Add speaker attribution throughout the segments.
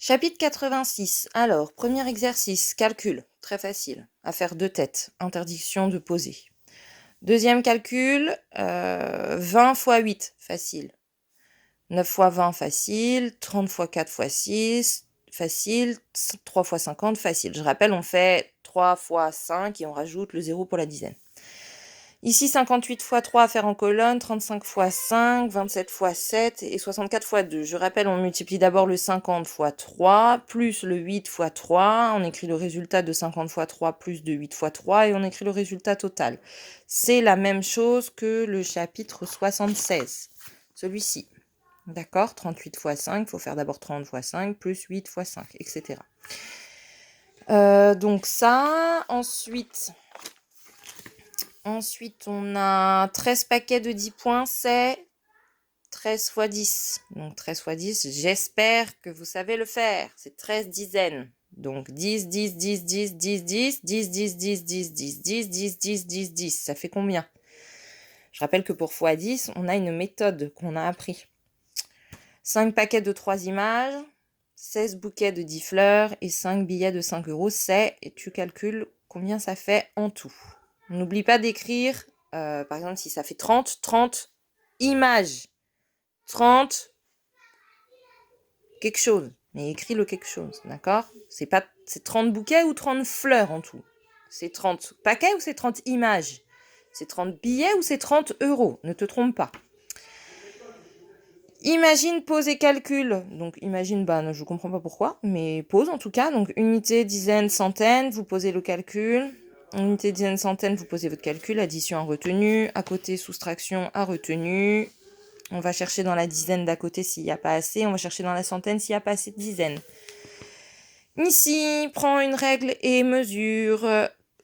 Speaker 1: Chapitre 86. Alors, premier exercice, calcul, très facile, à faire deux têtes, interdiction de poser. Deuxième calcul, 20 x 8, facile. 9 x 20, facile. 30 x 4 x 6, facile. 3 x 50, facile. Je rappelle, on fait 3 x 5 et on rajoute le 0 pour la dizaine. Ici, 58 x 3 à faire en colonne, 35 x 5, 27 x 7 et 64 x 2. Je rappelle, on multiplie d'abord le 50 x 3, plus le 8 x 3. On écrit le résultat de 50 x 3 plus de 8 x 3 et on écrit le résultat total. C'est la même chose que le chapitre 76, celui-ci. D'accord, 38 x 5, il faut faire d'abord 30 x 5, plus 8 x 5, etc. Donc ça, ensuite, on a 13 paquets de 10 points, c'est 13 x 10. Donc 13 x 10, j'espère que vous savez le faire. C'est 13 dizaines. Donc 10, 10, 10, 10, 10, 10, 10, 10, 10, 10, 10, 10, 10, 10, 10, 10. Ça fait combien? Je rappelle que pour x 10, on a une méthode qu'on a appris. 5 paquets de 3 images, 16 bouquets de 10 fleurs et 5 billets de 5 euros, c'est, et tu calcules combien ça fait en tout. N'oublie pas d'écrire, par exemple, si ça fait 30, 30 images. 30 quelque chose. Mais écris le quelque chose, d'accord? C'est 30 bouquets ou 30 fleurs en tout? C'est 30 paquets ou c'est 30 images? C'est 30 billets ou c'est 30 euros? Ne te trompe pas. Imagine, pose et calcul. Donc imagine, je comprends pas pourquoi, mais pose en tout cas. Donc unité, dizaine, centaine, vous posez le calcul. Unité, dizaine, centaine, vous posez votre calcul. Addition à retenue. À côté, soustraction à retenue. On va chercher dans la dizaine d'à côté s'il n'y a pas assez. On va chercher dans la centaine s'il n'y a pas assez de dizaines. Ici, prends une règle et mesure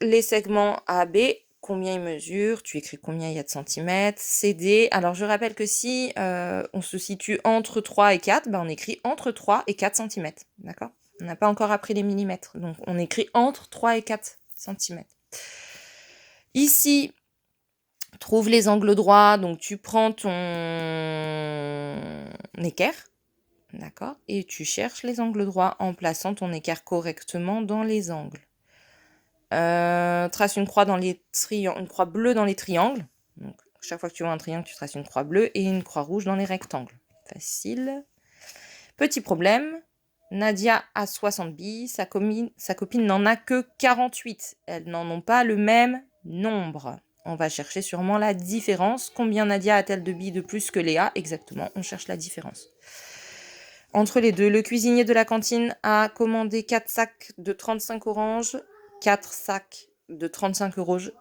Speaker 1: les segments AB. Combien ils mesurent? Tu écris combien il y a de centimètres. CD. Alors, je rappelle que si on se situe entre 3 et 4, on écrit entre 3 et 4 cm. D'accord? On n'a pas encore appris les millimètres. Donc, on écrit entre 3 et 4 cm. Ici, trouve les angles droits. Donc, tu prends ton équerre. D'accord? Et tu cherches les angles droits en plaçant ton équerre correctement dans les angles. Trace une croix une croix bleue dans les triangles. Donc, chaque fois que tu vois un triangle, tu traces une croix bleue et une croix rouge dans les rectangles. Facile. Petit problème. Nadia a 60 billes, sa copine n'en a que 48. Elles n'en ont pas le même nombre. On va chercher sûrement la différence. Combien Nadia a-t-elle de billes de plus que Léa? Exactement, on cherche la différence. Entre les deux, le cuisinier de la cantine a commandé 4 sacs de 35 oranges, 4 sacs de 35 oranges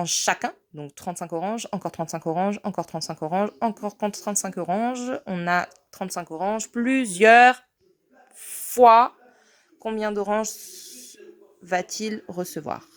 Speaker 1: chacun, donc 35 oranges, encore 35 oranges, encore 35 oranges, encore 35 oranges. On a 35 oranges plusieurs fois. Combien d'oranges va-t-il recevoir?